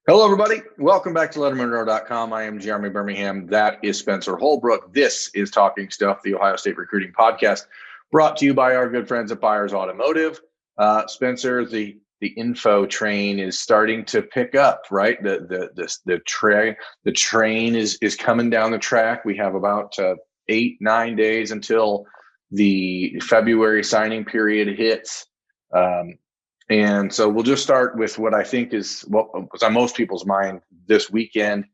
Hello, everybody. Welcome back to LettermenRow.com. I am Jeremy Birmingham. That is Spencer Holbrook. This is Talking Stuff, the Ohio State recruiting podcast, brought to you by our good friends at Buyers Automotive. Spencer, the info train is starting to pick up, right? The train is coming down the track. We have about 8-9 days until the February signing period hits. And so we'll just start with what I think is what was on most people's mind this weekend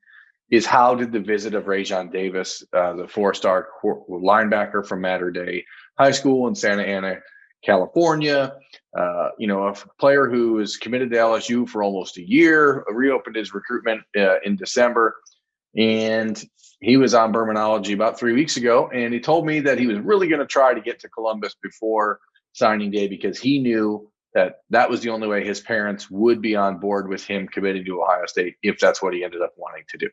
is how did the visit of Raesjon Davis, the four-star linebacker from Mater Dei High School in Santa Ana, California, a player who is committed to LSU for almost a year, reopened his recruitment in December, and he was on Birminology about 3 weeks ago, and he told me that he was really going to try to get to Columbus before signing day because he knew that was the only way his parents would be on board with him committing to Ohio State if that's what he ended up wanting to do.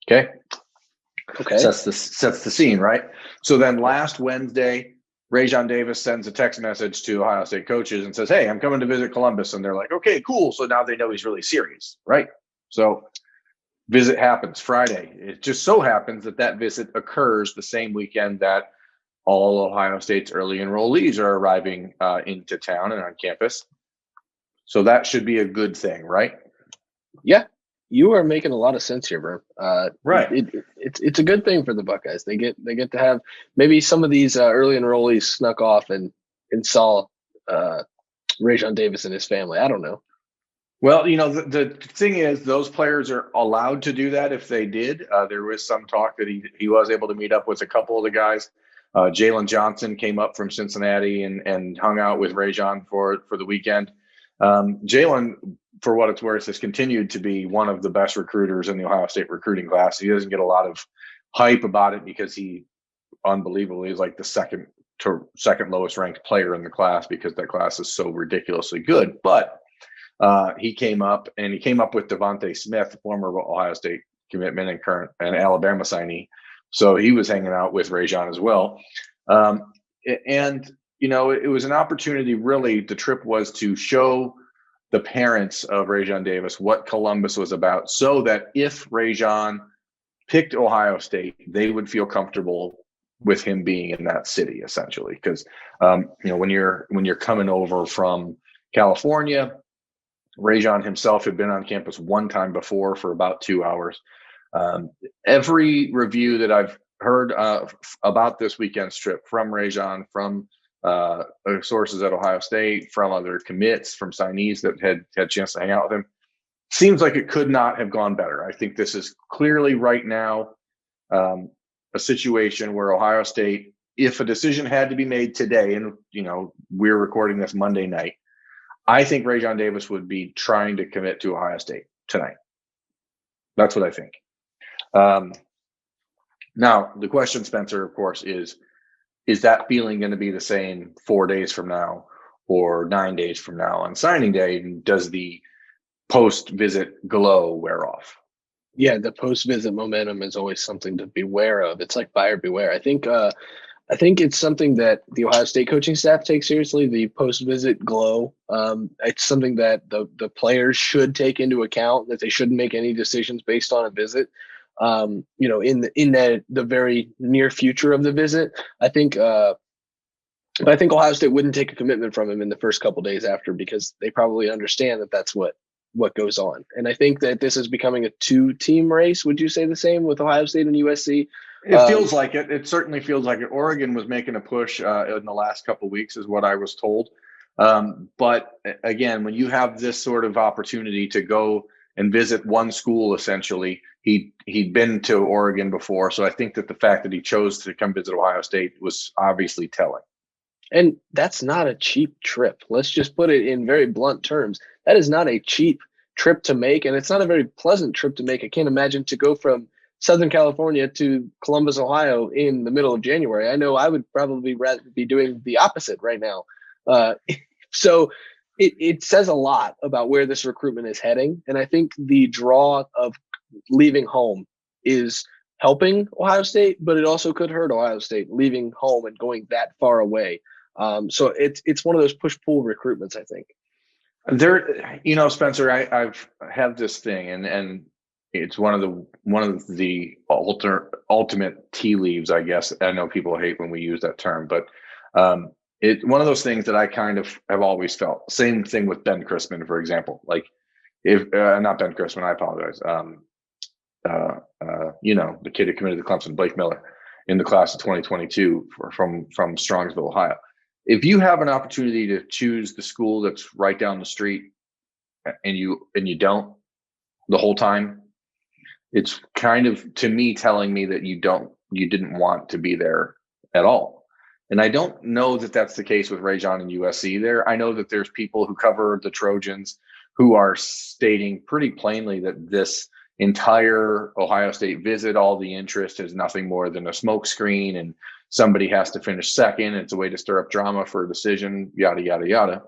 Okay. Sets the scene, right? So then last Wednesday, Raesjon Davis sends a text message to Ohio State coaches and says, "Hey, I'm coming to visit Columbus." And they're like, "Okay, cool." So now they know he's really serious, right? So visit happens Friday. It just so happens that visit occurs the same weekend that all Ohio State's early enrollees are arriving into town and on campus. So that should be a good thing, right? Yeah, you are making a lot of sense here, bro. Right. It's a good thing for the Buckeyes. They get to have maybe some of these early enrollees snuck off and saw Raesjon Davis and his family. I don't know. Well, the thing is, those players are allowed to do that if they did. There was some talk that he was able to meet up with a couple of the guys. Jalen Johnson came up from Cincinnati and hung out with Raesjon for the weekend. Jalen, for what it's worth, has continued to be one of the best recruiters in the Ohio State recruiting class. He doesn't get a lot of hype about it because he unbelievably is like the second lowest ranked player in the class because that class is so ridiculously good. But he came up with Devontae Smith, former Ohio State commitment and current and Alabama signee. So he was hanging out with Raesjon as well. It was an opportunity, really. The trip was to show the parents of Raesjon Davis what Columbus was about so that if Raesjon picked Ohio State, they would feel comfortable with him being in that city, essentially. Because, when you're coming over from California, Raesjon himself had been on campus one time before for about 2 hours. Every review that I've heard about this weekend's trip from Raesjon, from sources at Ohio State, from other commits, from signees that had a chance to hang out with him, seems like it could not have gone better. I think this is clearly right now a situation where Ohio State, if a decision had to be made today, and we're recording this Monday night, I think Raesjon Davis would be trying to commit to Ohio State tonight. That's what I think. Now, the question, Spencer, of course, is that feeling going to be the same 4 days from now or 9 days from now on signing day? And does the post-visit glow wear off? Yeah, the post-visit momentum is always something to beware of. It's like buyer beware. I think it's something that the Ohio State coaching staff takes seriously, the post-visit glow. It's something that the players should take into account, that they shouldn't make any decisions based on a visit. In the very near future of the visit, I think Ohio State wouldn't take a commitment from him in the first couple of days after because they probably understand that that's what goes on. And I think that this is becoming a two-team race. Would you say the same with Ohio State and USC? It feels like it. It certainly feels like it. Oregon was making a push in the last couple of weeks, is what I was told. But again, when you have this sort of opportunity to go and visit one school, essentially, he'd been to Oregon before. So I think that the fact that he chose to come visit Ohio State was obviously telling. And that's not a cheap trip. Let's just put it in very blunt terms. That is not a cheap trip to make, and it's not a very pleasant trip to make. I can't imagine to go from Southern California to Columbus, Ohio in the middle of January. I know I would probably rather be doing the opposite right now. So it says a lot about where this recruitment is heading. And I think the draw of leaving home is helping Ohio State, but it also could hurt Ohio State leaving home and going that far away. So it's one of those push-pull recruitments, I think. There, Spencer, I've had this thing, and it's one of the ultimate tea leaves, I guess. I know people hate when we use that term, but it's one of those things that I kind of have always felt. Same thing with Ben Chrisman, for example. Like, if not Ben Chrisman, I apologize. The kid who committed to Clemson, Blake Miller, in the class of 2022 from Strongsville, Ohio. If you have an opportunity to choose the school that's right down the street, and you don't the whole time, it's kind of, to me, telling me that you didn't want to be there at all. And I don't know that that's the case with Raesjon and USC there. I know that there's people who cover the Trojans who are stating pretty plainly that this entire Ohio State visit, all the interest, is nothing more than a smokescreen, and somebody has to finish second. It's a way to stir up drama for a decision, yada, yada, yada.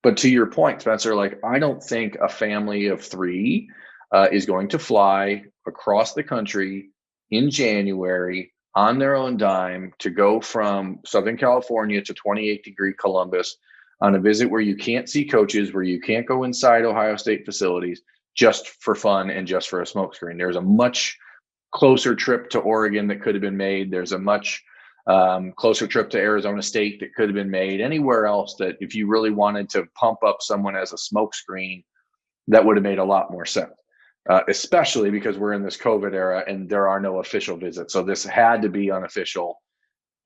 But to your point, Spencer, like, I don't think a family of three is going to fly across the country in January on their own dime to go from Southern California to 28-degree Columbus on a visit where you can't see coaches, where you can't go inside Ohio State facilities, just for fun and just for a smokescreen. There's a much closer trip to Oregon that could have been made. There's a much closer trip to Arizona State that could have been made. Anywhere else that, if you really wanted to pump up someone as a smokescreen, that would have made a lot more sense. Especially because we're in this COVID era and there are no official visits. So this had to be unofficial.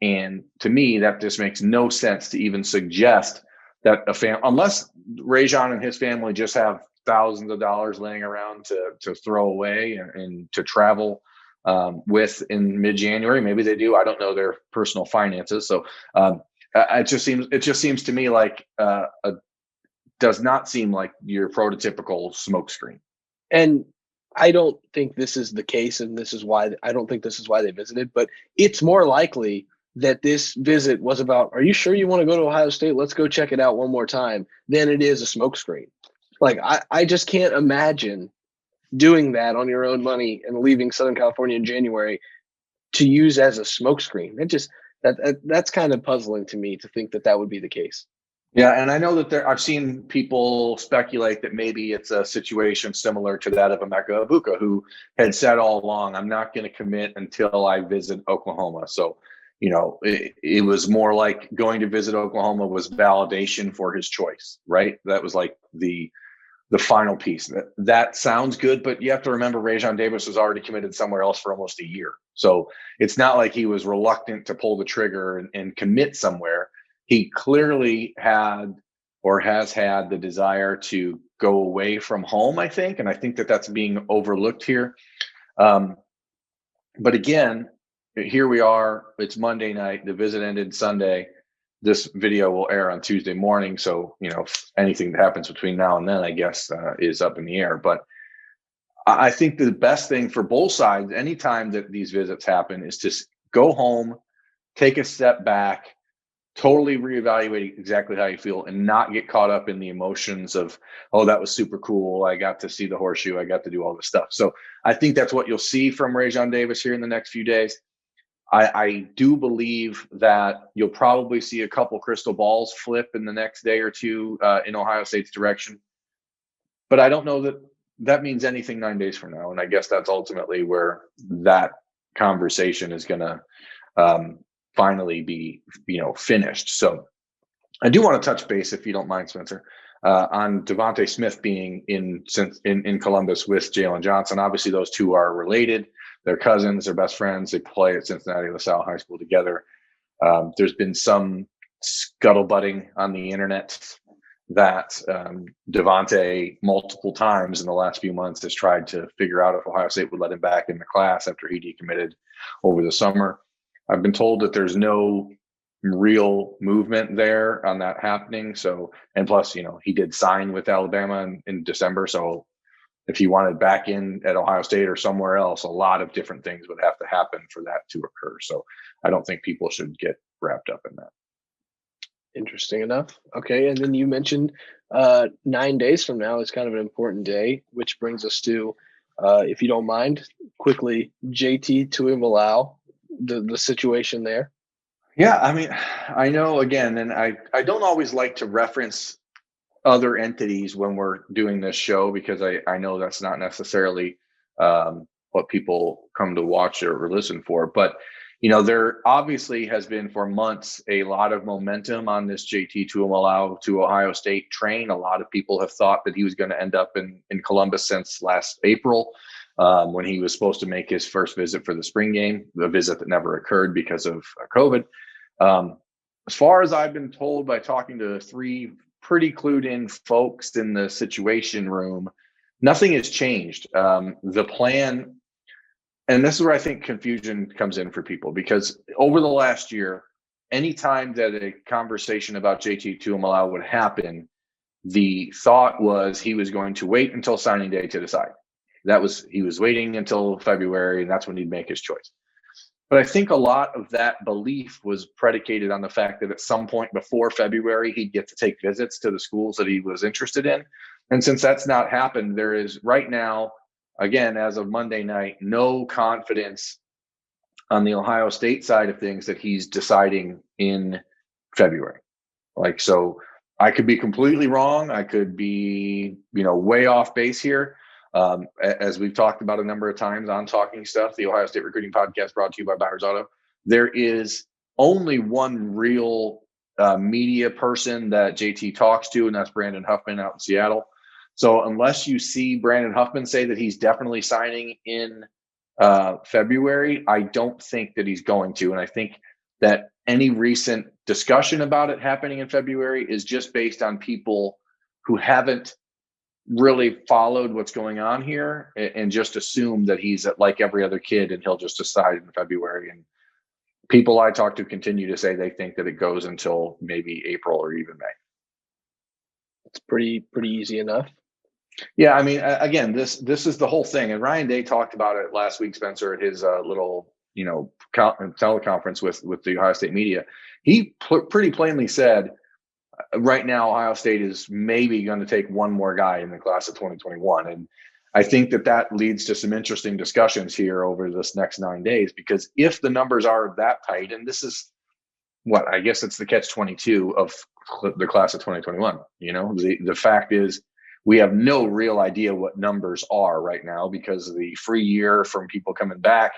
And to me, that just makes no sense to even suggest that unless Raesjon and his family just have thousands of dollars laying around to throw away and to travel with in mid-January. Maybe they do. I don't know their personal finances. So it just seems to me like does not seem like your prototypical smokescreen. And I don't think this is the case, and this is why I don't think this is why they visited, but it's more likely that this visit was about, are you sure you want to go to Ohio State? Let's go check it out one more time, than it is a smokescreen. Like, I just can't imagine doing that on your own money and leaving Southern California in January to use as a smokescreen. That's kind of puzzling to me to think that would be the case. Yeah, and I know that I've seen people speculate that maybe it's a situation similar to that of Emeka Egbuka, who had said all along, I'm not going to commit until I visit Oklahoma. So, it was more like going to visit Oklahoma was validation for his choice, right? That was like the final piece. That sounds good, but you have to remember Raesjon Davis was already committed somewhere else for almost a year. So it's not like he was reluctant to pull the trigger and commit somewhere. He clearly had or has had the desire to go away from home, I think. And I think that that's being overlooked here. But again, here we are. It's Monday night. The visit ended Sunday. This video will air on Tuesday morning. So, anything that happens between now and then, I guess, is up in the air. But I think the best thing for both sides, anytime that these visits happen, is to go home, take a step back, totally reevaluate exactly how you feel, and not get caught up in the emotions of, oh, that was super cool, I got to see the horseshoe, I got to do all this stuff. So I think that's what you'll see from Raesjon Davis here in the next few days. I do believe that you'll probably see a couple crystal balls flip in the next day or two in Ohio State's direction. But I don't know that means anything 9 days from now. And I guess that's ultimately where that conversation is going to finally be, finished. So I do want to touch base, if you don't mind, Spencer, on Devontae Smith being in Columbus with Jalen Johnson. Obviously, those two are related. They're cousins, they're best friends. They play at Cincinnati LaSalle High School together. There's been some scuttlebutting on the internet that Devontae multiple times in the last few months has tried to figure out if Ohio State would let him back in the class after he decommitted over the summer. I've been told that there's no real movement there on that happening. So, and plus, he did sign with Alabama in December. So if he wanted back in at Ohio State or somewhere else, a lot of different things would have to happen for that to occur. So I don't think people should get wrapped up in that. Interesting enough. Okay. And then you mentioned 9 days from now is kind of an important day, which brings us to, if you don't mind, quickly, JT Tuimoloau, the situation there. Yeah, I mean, I know, again, and I don't always like to reference other entities when we're doing this show, because I know that's not necessarily what people come to watch or listen for. But, there obviously has been for months a lot of momentum on this JT Tuimoloau to Ohio State train. A lot of people have thought that he was going to end up in Columbus since last April, when he was supposed to make his first visit for the spring game, the visit that never occurred because of COVID. As far as I've been told by talking to three pretty clued in folks in the situation room, nothing has changed. The plan, and this is where I think confusion comes in for people, because over the last year, anytime that a conversation about JT Tuimoloau would happen, the thought was he was going to wait until signing day to decide. He was waiting until February, and that's when he'd make his choice. But I think a lot of that belief was predicated on the fact that at some point before February, he'd get to take visits to the schools that he was interested in. And since that's not happened, there is right now, again, as of Monday night, no confidence on the Ohio State side of things that he's deciding in February. So I could be completely wrong. I could be, way off base here. As we've talked about a number of times on Talking Stuff, the Ohio State Recruiting Podcast brought to you by Buyers Auto, there is only one real media person that JT talks to, and that's Brandon Huffman out in Seattle. So unless you see Brandon Huffman say that he's definitely signing in February, I don't think that he's going to. And I think that any recent discussion about it happening in February is just based on people who haven't really followed what's going on here and just assume that he's like every other kid and he'll just decide in February. And people I talk to continue to say they think that it goes until maybe April or even May. It's pretty easy enough. Yeah, I mean, again, this is the whole thing. And Ryan Day talked about it last week, Spencer, at his little, teleconference with the Ohio State media. He pretty plainly said, right now, Ohio State is maybe going to take one more guy in the class of 2021. And I think that leads to some interesting discussions here over this next 9 days, because if the numbers are that tight, and this is I guess it's the catch-22 of the class of 2021. The fact is we have no real idea what numbers are right now because of the free year from people coming back.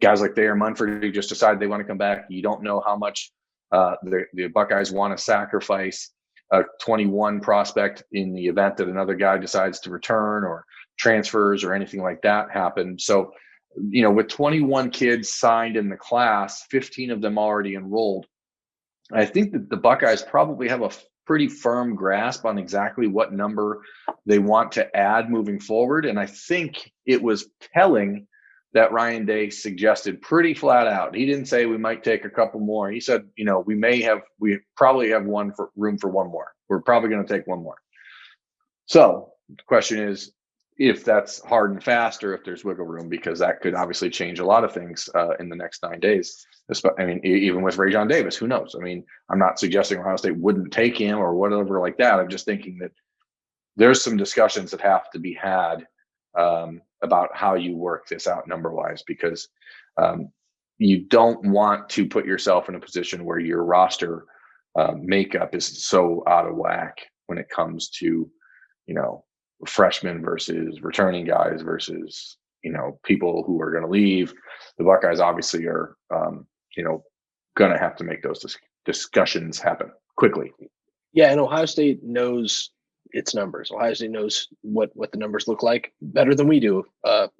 Guys like Thayer Munford who just decided they want to come back. You don't know how much the Buckeyes want to sacrifice a 21 prospect in the event that another guy decides to return or transfers or anything like that happen. So, with 21 kids signed in the class, 15 of them already enrolled, I think that the Buckeyes probably have a pretty firm grasp on exactly what number they want to add moving forward. And I think it was telling that Ryan Day suggested pretty flat out. He didn't say we might take a couple more. He said, we probably have room for one more. We're probably going to take one more. So the question is if that's hard and fast or if there's wiggle room, because that could obviously change a lot of things in the next 9 days. I mean, even with Raesjon Davis, who knows? I mean, I'm not suggesting Ohio State wouldn't take him or whatever like that. I'm just thinking that there's some discussions that have to be had about how you work this out number-wise, because you don't want to put yourself in a position where your roster makeup is so out of whack when it comes to, freshmen versus returning guys versus, people who are going to leave. The Buckeyes obviously are, going to have to make those discussions happen quickly. Yeah, and Ohio State knows its numbers. Ohio State knows what the numbers look like better than we do,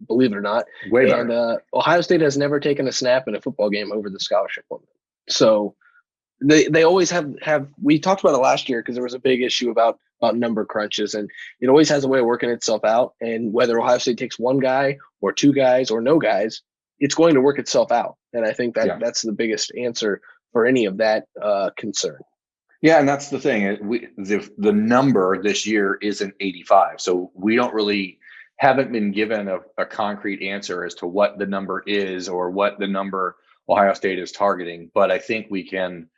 believe it or not. Way better. And Ohio State has never taken a snap in a football game over the scholarship limit. So they always have. We talked about it last year because there was a big issue about number crunches, and it always has a way of working itself out. And whether Ohio State takes one guy or two guys or no guys, it's going to work itself out. And I think that's the biggest answer for any of that concern. Yeah, and that's the thing. The number this year isn't 85, so we haven't been given a concrete answer as to what the number is or what the number Ohio State is targeting. But I think we can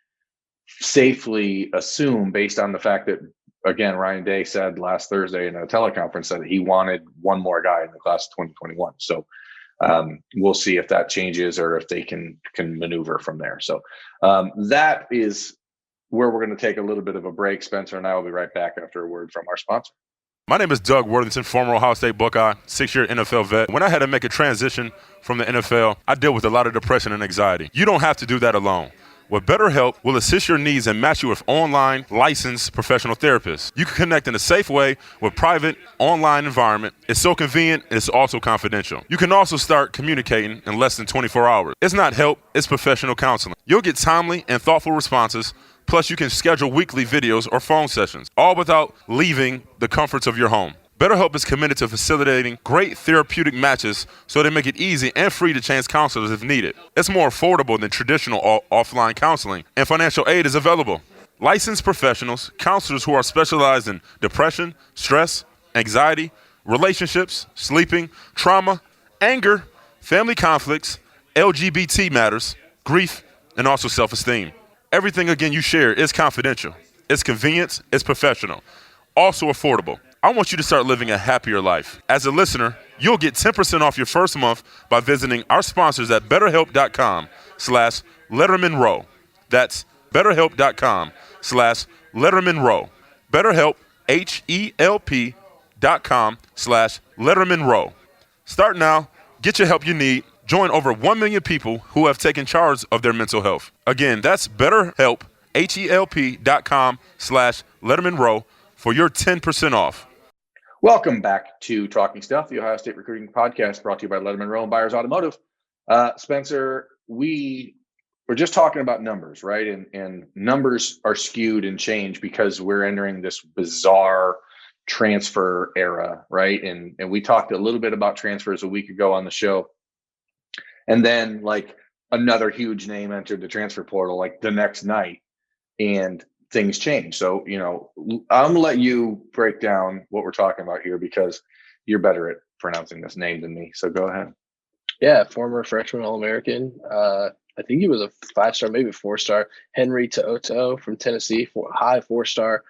safely assume, based on the fact that, again, Ryan Day said last Thursday in a teleconference that he wanted one more guy in the class of 2021. So we'll see if that changes or if they can maneuver from there. So that is where we're going to take a little bit of a break. Spencer and I will be right back after a word from our sponsor. My name is Doug Worthington, former Ohio State Buckeye, 6-year NFL vet. When I had to make a transition from the NFL, I dealt with a lot of depression and anxiety. You don't have to do that alone. With BetterHelp, will assist your needs and match you with online, licensed professional therapists. You can connect in a safe way with private, online environment. It's so convenient, and it's also confidential. You can also start communicating in less than 24 hours. It's not help, it's professional counseling. You'll get timely and thoughtful responses. Plus, you can schedule weekly videos or phone sessions, all without leaving the comforts of your home. BetterHelp is committed to facilitating great therapeutic matches so they make it easy and free to change counselors if needed. It's more affordable than traditional offline counseling, and financial aid is available. Licensed professionals, counselors who are specialized in depression, stress, anxiety, relationships, sleeping, trauma, anger, family conflicts, LGBT matters, grief, and also self-esteem. Everything, again, you share is confidential. It's convenient, it's professional, also affordable. I want you to start living a happier life. As a listener, you'll get 10% off your first month by visiting our sponsors at betterhelp.com/Lettermen Row. That's betterhelp.com/Lettermen Row. BetterHelp, HELP.com/Lettermen Row. Start now, get your help you need. Join over 1 million people who have taken charge of their mental health. Again, that's BetterHelp, HELP.com/Lettermen Row for your 10% off. Welcome back to Talking Stuff, the Ohio State Recruiting Podcast, brought to you by Lettermen Row and Buyers Automotive. Spencer, we were just talking about numbers, right? And numbers are skewed and changed because we're entering this bizarre transfer era, right? And we talked a little bit about transfers a week ago on the show. And then like another huge name entered the transfer portal like the next night, and things change. So, I'm going to let you break down what we're talking about here because you're better at pronouncing this name than me. So go ahead. Yeah, former freshman All-American. I think he was a 5-star, maybe 4-star. Henry Tuimoloau from Tennessee, high 4-star.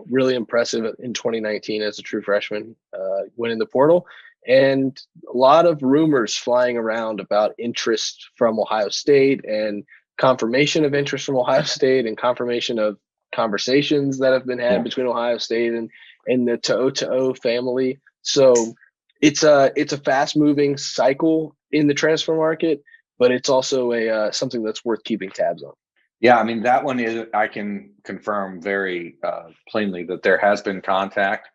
Really impressive in 2019 as a true freshman. Went in the portal. And a lot of rumors flying around about interest from Ohio State and confirmation of interest from Ohio State and confirmation of conversations that have been had between Ohio State and the Tuimoloau family. So it's a fast moving cycle in the transfer market, but it's also something that's worth keeping tabs on. Yeah, I mean, that one is, I can confirm very plainly that there has been contact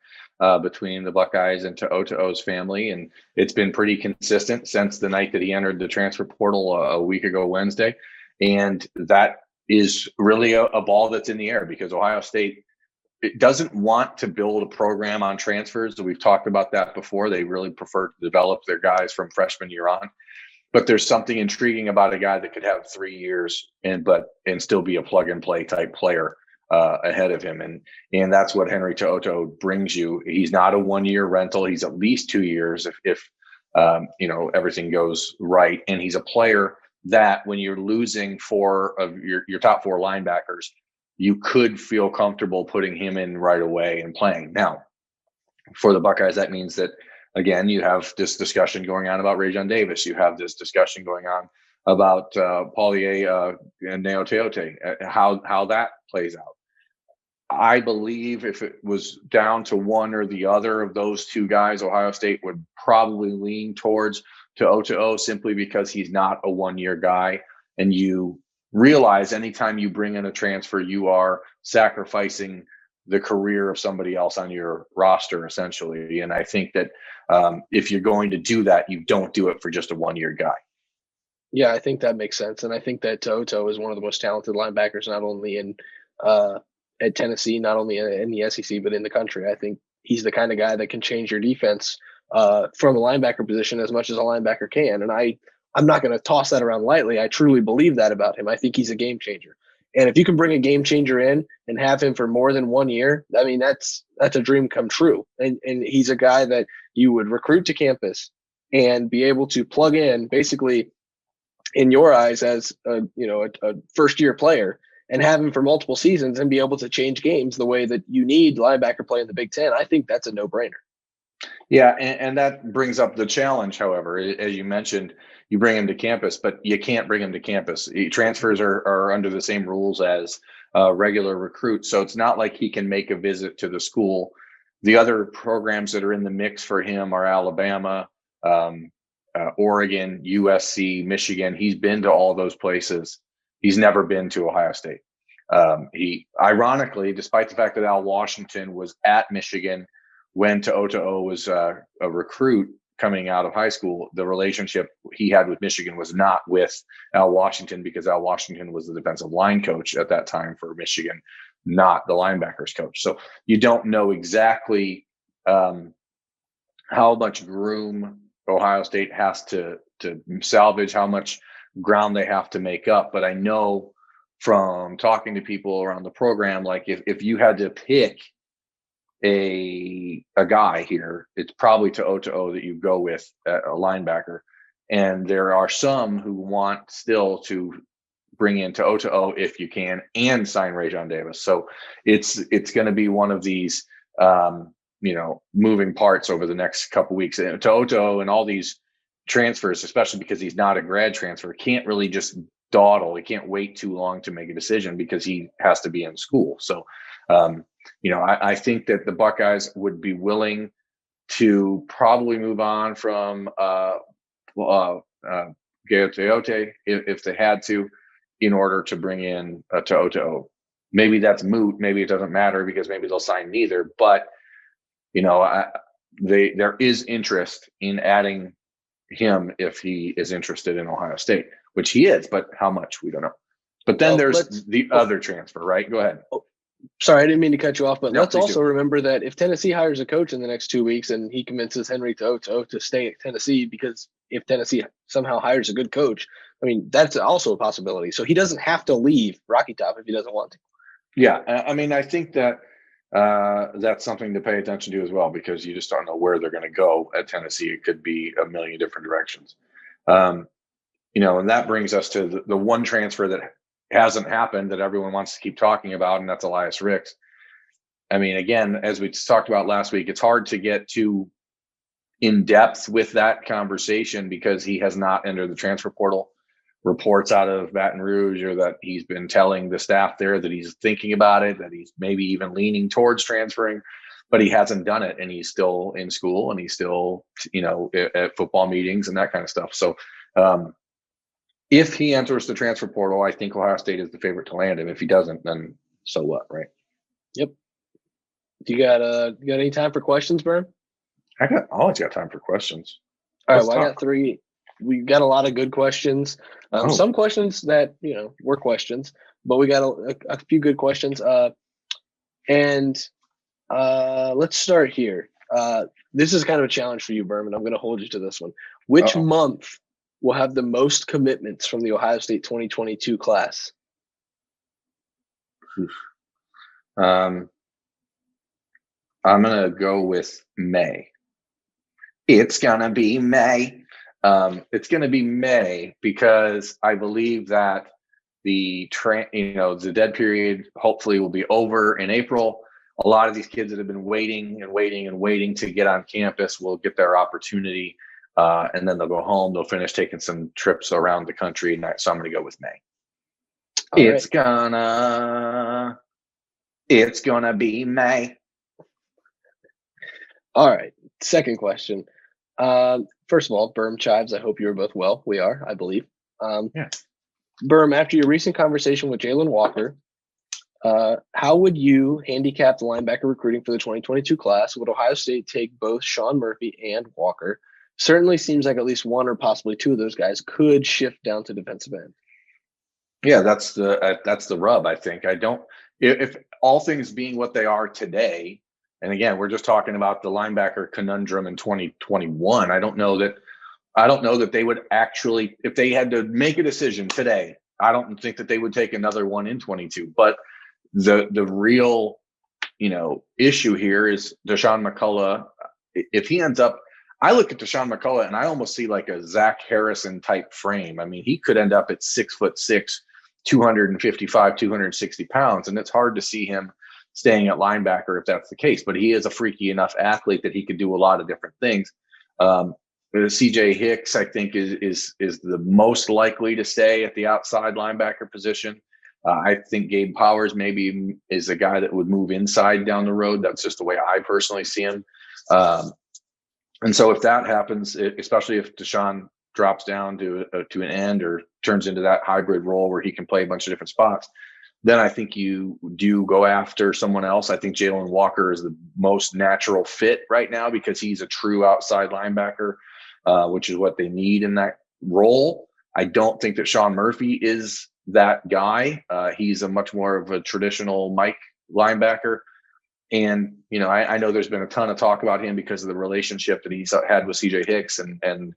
between the Buckeyes and Tuimoloau's family, and it's been pretty consistent since the night that he entered the transfer portal a week ago Wednesday. And that is really a ball that's in the air because Ohio State doesn't want to build a program on transfers. We've talked about that before. They really prefer to develop their guys from freshman year on. But there's something intriguing about a guy that could have 3 years and still be a plug and play type player ahead of him. And that's what Henry Tuimoloau brings you. He's not a 1-year rental. He's at least 2 years if everything goes right. And he's a player that when you're losing 4 of your top 4 linebackers, you could feel comfortable putting him in right away and playing. Now, for the Buckeyes, that means that, again, you have this discussion going on about Raesjon Davis. You have this discussion going on about Paulier and Neoteote, how that plays out. I believe if it was down to one or the other of those 2 guys, Ohio State would probably lean towards Tuimoloau simply because he's not a 1-year guy. And you realize anytime you bring in a transfer, you are sacrificing the career of somebody else on your roster, essentially. And I think that if you're going to do that, you don't do it for just a 1-year guy. Yeah, I think that makes sense. And I think that Tuimoloau is one of the most talented linebackers, not only in at Tennessee, not only in the SEC, but in the country. I think he's the kind of guy that can change your defense from a linebacker position as much as a linebacker can. And I'm not going to toss that around lightly. I truly believe that about him. I think he's a game changer. And if you can bring a game changer in and have him for more than 1 year, I mean, that's a dream come true. And he's a guy that you would recruit to campus and be able to plug in basically in your eyes as a first year player and have him for multiple seasons and be able to change games the way that you need linebacker play in the Big Ten. I think that's a no-brainer. Yeah, and that brings up the challenge, however. As you mentioned, you bring him to campus, but you can't bring him to campus. Transfers are under the same rules as regular recruit. So it's not like he can make a visit to the school. The other programs that are in the mix for him are Alabama, Oregon, USC, Michigan. He's been to all those places. He's never been to Ohio State. He, ironically, despite the fact that Al Washington was at Michigan when Tuimoloau was a recruit coming out of high school, the relationship he had with Michigan was not with Al Washington, because Al Washington was the defensive line coach at that time for Michigan, not the linebackers coach. So you don't know exactly how much room Ohio State has to salvage, how much ground they have to make up. But I know from talking to people around the program, like if you had to pick a guy here, it's probably Tuimoloau that you go with, a linebacker. And there are some who want still to bring in Tuimoloau if you can, and sign Raesjon Davis. So it's going to be one of these moving parts over the next couple of weeks. And Tuimoloau and all these transfers, especially because he's not a grad transfer, can't really just dawdle. He can't wait too long to make a decision because he has to be in school. So, I think that the Buckeyes would be willing to probably move on from Gayoteote if they had to, in order to bring in Tuimoloau. Maybe that's moot. Maybe it doesn't matter because maybe they'll sign neither. But there is interest in adding him if he is interested in Ohio State, which he is, but how much, we don't know. But then there's the other transfer, right? Go ahead. Sorry, I didn't mean to cut you off, but No, let's also do. remember that if Tennessee hires a coach in the next 2 weeks and he convinces Henry Tuimoloau to stay at Tennessee, because if Tennessee somehow hires a good coach, I mean, that's also a possibility. So he doesn't have to leave Rocky Top if he doesn't want to. Yeah, I mean, I think that that's something to pay attention to as well, because you just don't know where they're going to go at Tennessee. It could be a million different directions. And that brings us to the one transfer that hasn't happened that everyone wants to keep talking about, and that's Elias Ricks. I mean, again, as we talked about last week, it's hard to get too in depth with that conversation because he has not entered the transfer portal. Reports out of Baton Rouge are that he's been telling the staff there that he's thinking about it, that he's maybe even leaning towards transferring, but he hasn't done it, and he's still in school, and he's still, at football meetings and that kind of stuff. So, if he enters the transfer portal, I think Ohio State is the favorite to land him. If he doesn't, then so what, right? Yep. You got any time for questions, Berm? I always got time for questions. All right, well, I got 3. We got a lot of good questions. Some questions that were questions, but we got a few good questions. Let's start here. This is kind of a challenge for you, Berman. I'm going to hold you to this one. Which month will have the most commitments from the Ohio State 2022 class? I'm going to go with May. It's going to be May. It's going to be May because I believe that the dead period hopefully will be over in April. A lot of these kids that have been waiting to get on campus will get their opportunity, and then they'll go home. They'll finish taking some trips around the country, so I'm going to go with May. It's gonna be May. All right. Second question. First of all, Berm Chives, I hope you're both well. We are, I believe. Yeah. Berm, after your recent conversation with Jalen Walker, how would you handicap the linebacker recruiting for the 2022 class? Would Ohio State take both Sean Murphy and Walker? Certainly seems like at least one or possibly two of those guys could shift down to defensive end. Yeah, that's the rub, I think. If all things being what they are today, and again, we're just talking about the linebacker conundrum in 2021. I don't know that they would actually, if they had to make a decision today, I don't think that they would take another one in 22. But the real, issue here is Deshaun McCullough. If he ends up, I look at Deshaun McCullough and I almost see like a Zach Harrison type frame. I mean, he could end up at 6'6", 255, 260 pounds, and it's hard to see him staying at linebacker if that's the case. But he is a freaky enough athlete that he could do a lot of different things. CJ Hicks, I think, is the most likely to stay at the outside linebacker position. I think Gabe Powers maybe is a guy that would move inside down the road. That's just the way I personally see him. And so if that happens, especially if Deshaun drops down to an end or turns into that hybrid role where he can play a bunch of different spots, then I think you do go after someone else. I think Jalen Walker is the most natural fit right now because he's a true outside linebacker, which is what they need in that role. I don't think that Sean Murphy is that guy. He's a much more of a traditional Mike linebacker. And, I know there's been a ton of talk about him because of the relationship that he's had with CJ Hicks and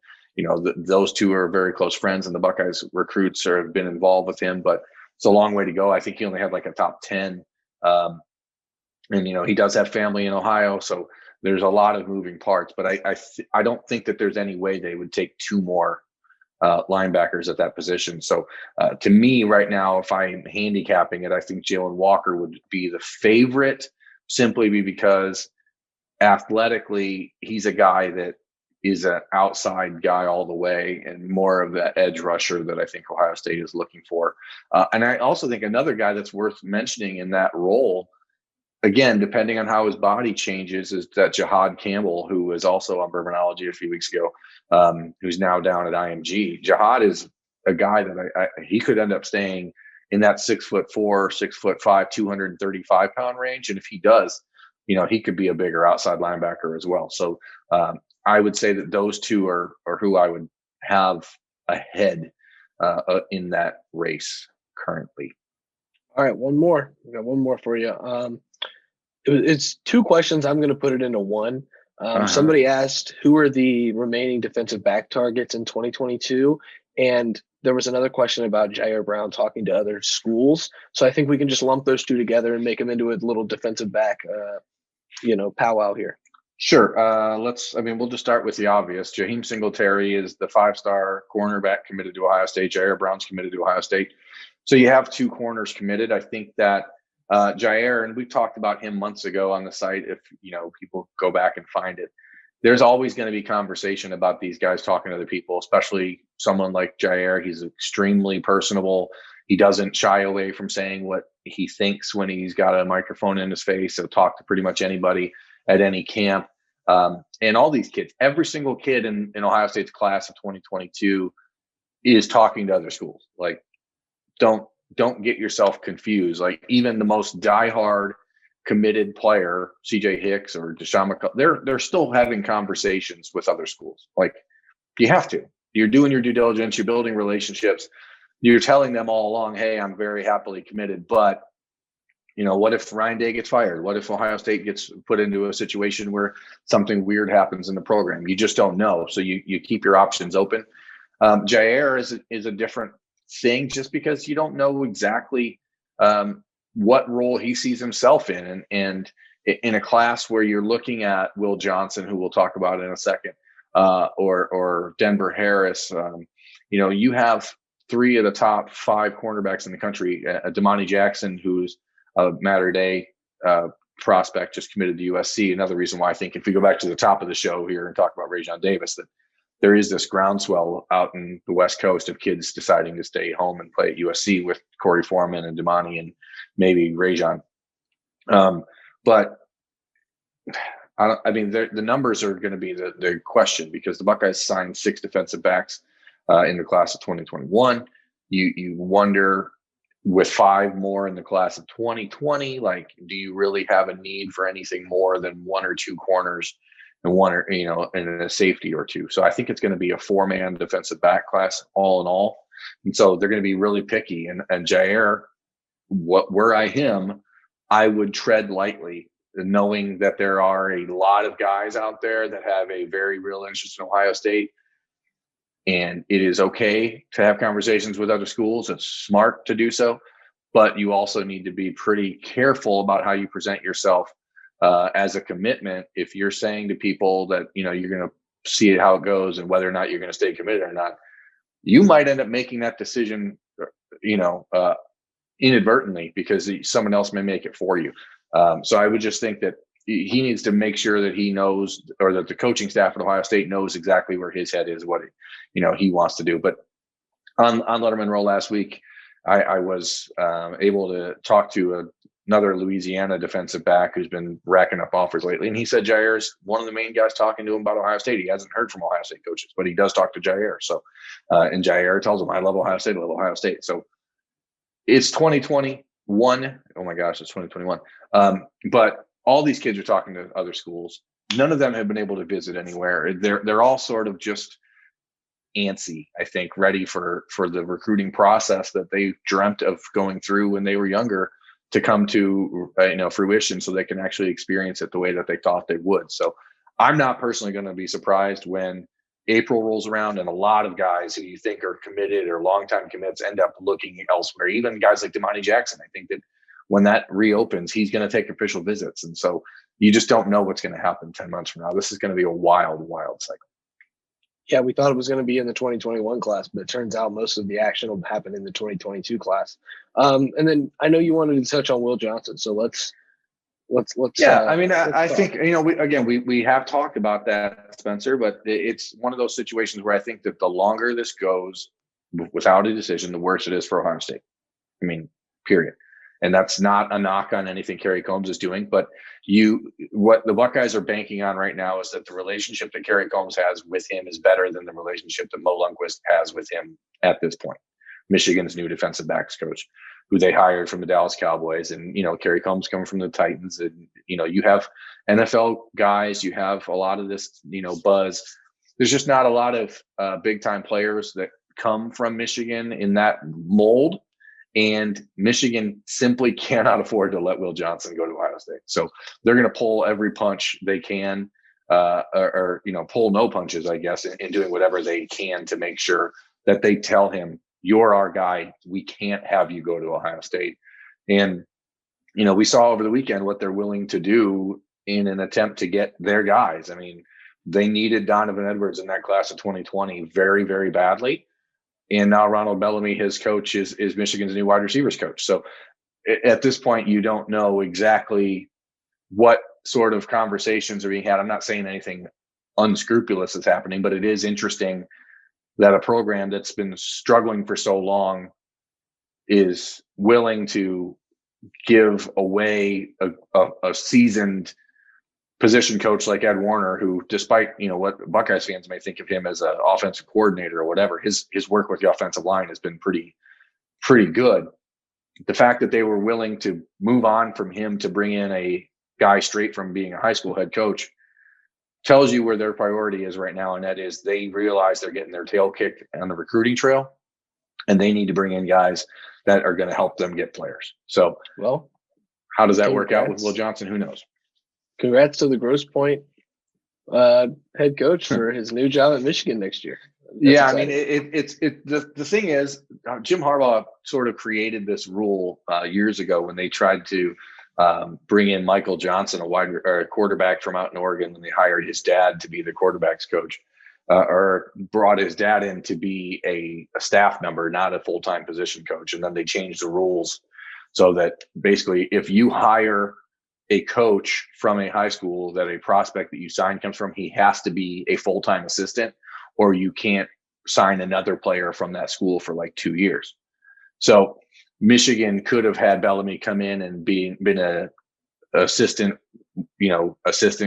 those two are very close friends, and the Buckeyes recruits have been involved with him, but it's a long way to go. I think he only had like a top 10. And, he does have family in Ohio. So there's a lot of moving parts, but I don't think that there's any way they would take two more linebackers at that position. So to me right now, if I'm handicapping it, I think Jalen Walker would be the favorite simply because athletically he's a guy that is an outside guy all the way and more of that edge rusher that I think Ohio State is looking for. And I also think another guy that's worth mentioning in that role, again, depending on how his body changes, is that Jihad Campbell, who was also on Bourbonology a few weeks ago, who's now down at IMG. Jihad is a guy that he could end up staying in that 6'4", 6'5", 235-pound range. And if he does, he could be a bigger outside linebacker as well. So I would say that those two are who I would have ahead in that race currently. All right, one more. We got one more for you. It's two questions. I'm going to put it into one. Somebody asked, who are the remaining defensive back targets in 2022? And there was another question about Jair Brown talking to other schools. So I think we can just lump those two together and make them into a little defensive back, powwow here. Sure. We'll just start with the obvious. Jaheim Singletary is the 5-star cornerback committed to Ohio State. Jair Brown's committed to Ohio State. So you have two corners committed. I think that Jair, and we talked about him months ago on the site, if people go back and find it, there's always going to be conversation about these guys talking to other people, especially someone like Jair. He's extremely personable. He doesn't shy away from saying what he thinks when he's got a microphone in his face. He'll talk to pretty much anybody at any camp. And all these kids, every single kid in Ohio State's class of 2022 is talking to other schools. Like, don't get yourself confused. Like, even the most diehard committed player, CJ Hicks or Deshaun McCullough, they're still having conversations with other schools. Like, you have to. You're doing your due diligence. You're building relationships. You're telling them all along, hey, I'm very happily committed. But, what if Ryan Day gets fired? What if Ohio State gets put into a situation where something weird happens in the program? You just don't know. So you keep your options open. Jair is a different thing just because you don't know exactly what role he sees himself in. And in a class where you're looking at Will Johnson, who we'll talk about in a second, or Denver Harris, you have three of the top 5 cornerbacks in the country. Damani Jackson, who's a Mater Dei prospect, just committed to USC. Another reason why I think if we go back to the top of the show here and talk about Raesjon Davis, that there is this groundswell out in the West Coast of kids deciding to stay home and play at USC with Corey Foreman and Damani and maybe Raesjon. But the numbers are going to be the question, because the Buckeyes signed 6 defensive backs in the class of 2021. You wonder, with 5 more in the class of 2020, like, do you really have a need for anything more than 1 or 2 corners and and a safety or 2? So I think it's going to be a 4-man defensive back class all in all. And so they're going to be really picky. And Jair, were I him, I would tread lightly, knowing that there are a lot of guys out there that have a very real interest in Ohio State. And it is okay to have conversations with other schools. It's smart to do so, but you also need to be pretty careful about how you present yourself as a commitment. If you're saying to people that, you're going to see how it goes and whether or not you're going to stay committed or not, you might end up making that decision, inadvertently, because someone else may make it for you. So I would just think that he needs to make sure that he knows, or that the coaching staff at Ohio State knows exactly where his head is, what he wants to do. But on Lettermen Row last week, I was able to talk to another Louisiana defensive back who's been racking up offers lately, and he said Jair's one of the main guys talking to him about Ohio State. He hasn't heard from Ohio State coaches, but he does talk to Jair. So, and Jair tells him, "I love Ohio State. I love Ohio State." So it's 2021. Oh my gosh, it's 2021. But all these kids are talking to other schools. None of them have been able to visit anywhere. They're all sort of just antsy, I think, ready for the recruiting process that they dreamt of going through when they were younger to come to fruition, so they can actually experience it the way that they thought they would. So I'm not personally going to be surprised when April rolls around and a lot of guys who you think are committed or longtime commits end up looking elsewhere. Even guys like Damani Jackson, I think that when that reopens, he's going to take official visits. And so you just don't know what's going to happen 10 months from now. This is going to be a wild, wild cycle. Yeah, we thought it was going to be in the 2021 class, but it turns out most of the action will happen in the 2022 class. And then I know you wanted to touch on Will Johnson, so let's. Yeah, I think we have talked about that, Spencer, but it's one of those situations where I think that the longer this goes without a decision, the worse it is for Ohio State. I mean, period. And that's not a knock on anything Kerry Combs is doing, but what the Buckeyes are banking on right now is that the relationship that Kerry Combs has with him is better than the relationship that Mo Lundquist has with him at this point. Michigan's new defensive backs coach, who they hired from the Dallas Cowboys, and Kerry Combs coming from the Titans, and you have NFL guys, you have a lot of this buzz. There's just not a lot of big time players that come from Michigan in that mold. And Michigan simply cannot afford to let Will Johnson go to Ohio State. So they're going to pull every punch they can, or pull no punches, I guess, in doing whatever they can to make sure that they tell him, "You're our guy. We can't have you go to Ohio State." And, we saw over the weekend what they're willing to do in an attempt to get their guys. I mean, they needed Donovan Edwards in that class of 2020 very, very badly. And now Ronald Bellamy, his coach, is Michigan's new wide receivers coach. So at this point, you don't know exactly what sort of conversations are being had. I'm not saying anything unscrupulous is happening, but it is interesting that a program that's been struggling for so long is willing to give away a seasoned position coach like Ed Warner, who, despite what Buckeyes fans may think of him as an offensive coordinator or whatever, his work with the offensive line has been pretty good. The fact that they were willing to move on from him to bring in a guy straight from being a high school head coach tells you where their priority is right now, and that is they realize they're getting their tail kicked on the recruiting trail, and they need to bring in guys that are going to help them get players. So, well, how does that work out with Will Johnson? Who knows? Congrats to the Grosse Pointe head coach for his new job at Michigan next year. That's exciting. I mean, the thing is, Jim Harbaugh sort of created this rule years ago when they tried to bring in Michael Johnson, a quarterback from out in Oregon, when they hired his dad to be the quarterbacks coach, or brought his dad in to be a staff member, not a full-time position coach. And then they changed the rules so that basically if you hire a coach from a high school that a prospect that you sign comes from, he has to be a full-time assistant, or you can't sign another player from that school for like 2 years. So Michigan could have had Bellamy come in and been a assistant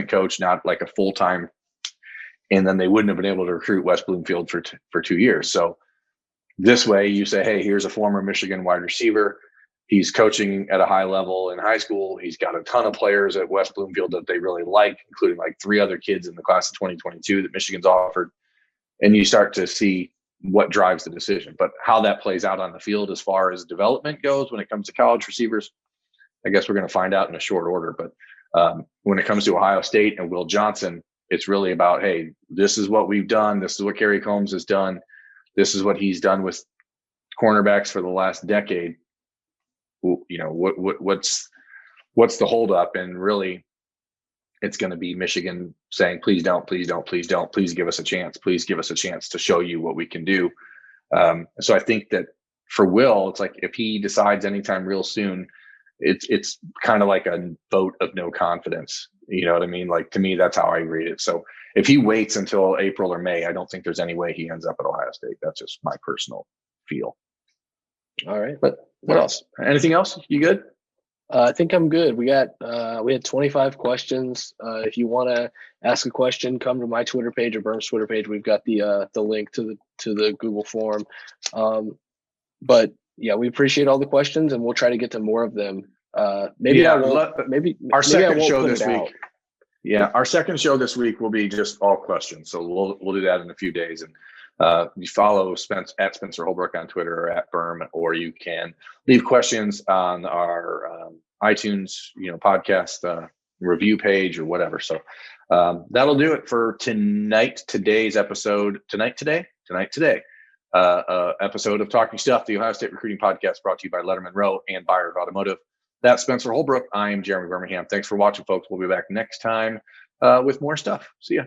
coach, not like a full-time, and then they wouldn't have been able to recruit West Bloomfield for 2 years. So this way you say, hey, here's a former Michigan wide receiver. He's coaching at a high level in high school. He's got a ton of players at West Bloomfield that they really like, including like 3 other kids in the class of 2022 that Michigan's offered. And you start to see what drives the decision. But how that plays out on the field as far as development goes when it comes to college receivers, I guess we're going to find out in a short order. But when it comes to Ohio State and Will Johnson, it's really about, hey, this is what we've done. This is what Kerry Combs has done. This is what he's done with cornerbacks for the last decade. What's the holdup? And really, it's going to be Michigan saying, please don't, please don't, please don't, please give us a chance. Please give us a chance to show you what we can do. So I think that for Will, it's like if he decides anytime real soon, it's kind of like a vote of no confidence. You know what I mean? Like, to me, that's how I read it. So if he waits until April or May, I don't think there's any way he ends up at Ohio State. That's just my personal feel. All right. But what else? Anything else? You good? I think I'm good. We had 25 questions. If you want to ask a question, come to my Twitter page or Berm's Twitter page. We've got the link to the Google form. But yeah, we appreciate all the questions, and we'll try to get to more of them. Maybe I won't. Maybe our maybe I second won't show put this it week. out. Yeah, our second show this week will be just all questions. So we'll do that in a few days. And you follow at Spencer Holbrook on Twitter or at Berm, or you can leave questions on our iTunes, podcast review page or whatever. So that'll do it for today's episode. Today. Episode of Talking Stuff, the Ohio State Recruiting Podcast, brought to you by Lettermen Row and Buyers Automotive. That's Spencer Holbrook. I am Jeremy Birmingham. Thanks for watching, folks. We'll be back next time with more stuff. See ya.